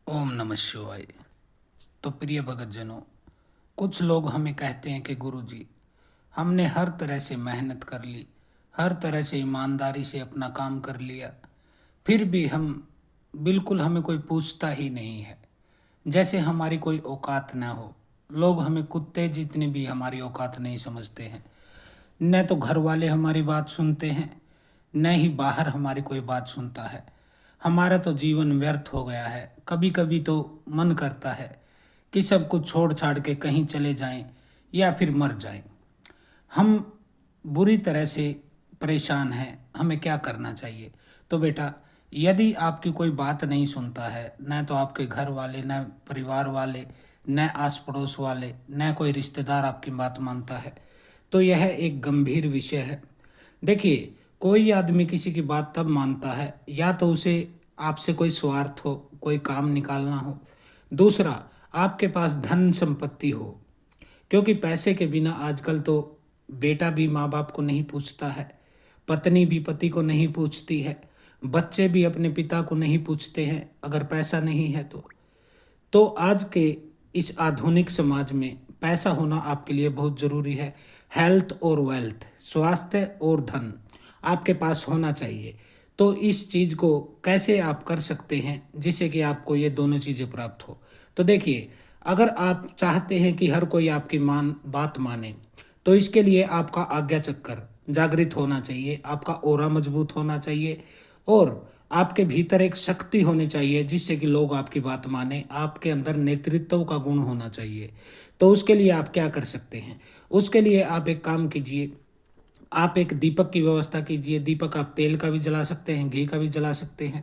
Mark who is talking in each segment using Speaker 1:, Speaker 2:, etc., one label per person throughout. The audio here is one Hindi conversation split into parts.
Speaker 1: ओम नमः शिवाय। तो प्रिय भगतजनों, कुछ लोग हमें कहते हैं कि गुरुजी, हमने हर तरह से मेहनत कर ली, हर तरह से ईमानदारी से अपना काम कर लिया, फिर भी हम बिल्कुल हमें कोई पूछता ही नहीं है, जैसे हमारी कोई औकात ना हो। लोग हमें कुत्ते जितने भी हमारी औकात नहीं समझते हैं। न तो घर वाले हमारी बात सुनते हैं, न ही बाहर हमारी कोई बात सुनता है। हमारा तो जीवन व्यर्थ हो गया है। कभी कभी तो मन करता है कि सब कुछ छोड़ छाड़ के कहीं चले जाएं या फिर मर जाएं। हम बुरी तरह से परेशान हैं, हमें क्या करना चाहिए? तो बेटा, यदि आपकी कोई बात नहीं सुनता है, न तो आपके घर वाले, न परिवार वाले, न आस पड़ोस वाले, न कोई रिश्तेदार आपकी बात मानता है, तो यह एक गंभीर विषय है। देखिए, कोई आदमी किसी की बात तब मानता है या तो उसे आपसे कोई स्वार्थ हो, कोई काम निकालना हो, दूसरा आपके पास धन संपत्ति हो। क्योंकि पैसे के बिना आजकल तो बेटा भी माँ बाप को नहीं पूछता है, पत्नी भी पति को नहीं पूछती है, बच्चे भी अपने पिता को नहीं पूछते हैं अगर पैसा नहीं है तो आज के इस आधुनिक समाज में पैसा होना आपके लिए बहुत ज़रूरी है। हेल्थ और वेल्थ, स्वास्थ्य और धन आपके पास होना चाहिए। तो इस चीज़ को कैसे आप कर सकते हैं जिससे कि आपको ये दोनों चीज़ें प्राप्त हो? तो देखिए, अगर आप चाहते हैं कि हर कोई आपकी बात माने, तो इसके लिए आपका आज्ञा चक्कर जागृत होना चाहिए, आपका ओरा मजबूत होना चाहिए और आपके भीतर एक शक्ति होनी चाहिए जिससे कि लोग आपकी बात माने। आपके अंदर नेतृत्व का गुण होना चाहिए। तो उसके लिए आप क्या कर सकते हैं? उसके लिए आप एक काम कीजिए, आप एक दीपक की व्यवस्था कीजिए। दीपक आप तेल का भी जला सकते हैं, घी का भी जला सकते हैं।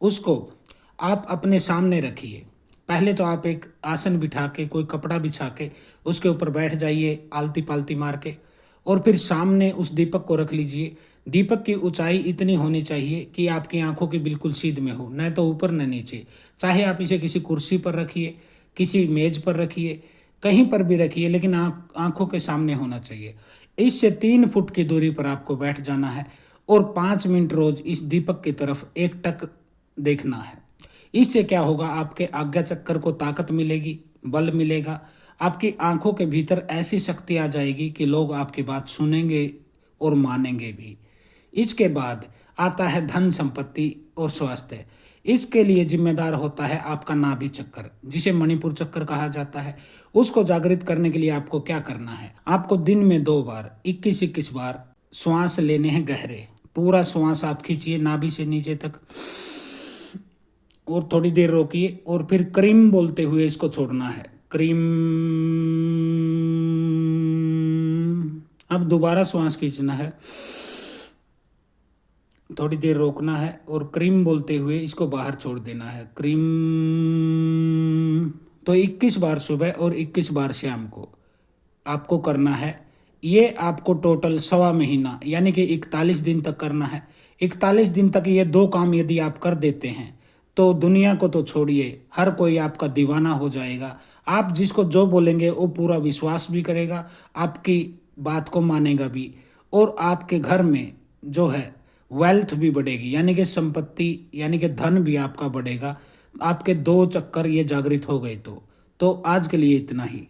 Speaker 1: उसको आप अपने सामने रखिए। पहले तो आप एक आसन बिठा के, कोई कपड़ा बिछा के उसके ऊपर बैठ जाइए आलती पालती मार के, और फिर सामने उस दीपक को रख लीजिए। दीपक की ऊंचाई इतनी होनी चाहिए कि आपकी आंखों के बिल्कुल सीध में हो, न तो ऊपर न नीचे। चाहे आप इसे किसी कुर्सी पर रखिए, किसी मेज पर रखिए, कहीं पर भी रखिए, लेकिन आंखों के सामने होना चाहिए। इससे 3 फुट की दूरी पर आपको बैठ जाना है और 5 मिनट रोज इस दीपक की तरफ एकटक देखना है। इससे क्या होगा, आपके आज्ञा चक्कर को ताकत मिलेगी, बल मिलेगा। आपकी आंखों के भीतर ऐसी शक्ति आ जाएगी कि लोग आपकी बात सुनेंगे और मानेंगे भी। इसके बाद आता है धन संपत्ति और स्वास्थ्य। इसके लिए जिम्मेदार होता है आपका नाभि चक्कर, जिसे मणिपुर चक्कर कहा जाता है। उसको जागृत करने के लिए आपको क्या करना है? आपको दिन में 2 बार 21-21 बार श्वास लेने हैं गहरे। पूरा श्वास आप खींचिए नाभि से नीचे तक और थोड़ी देर रोकिए और फिर क्रीम बोलते हुए इसको छोड़ना है। क्रीम। अब दोबारा श्वास खींचना है, थोड़ी देर रोकना है और क्रीम बोलते हुए इसको बाहर छोड़ देना है। क्रीम। तो 21 बार सुबह और 21 बार शाम को आपको करना है। ये आपको टोटल 1.25 महीना यानी कि 41 दिन तक करना है। 41 दिन तक ये 2 काम यदि आप कर देते हैं तो दुनिया को तो छोड़िए, हर कोई आपका दीवाना हो जाएगा। आप जिसको जो बोलेंगे वो पूरा विश्वास भी करेगा, आपकी बात को मानेगा भी, और आपके घर में जो है वेल्थ भी बढ़ेगी, यानी कि संपत्ति यानी कि धन भी आपका बढ़ेगा। आपके 2 चक्कर ये जागृत हो गए तो आज के लिए इतना ही।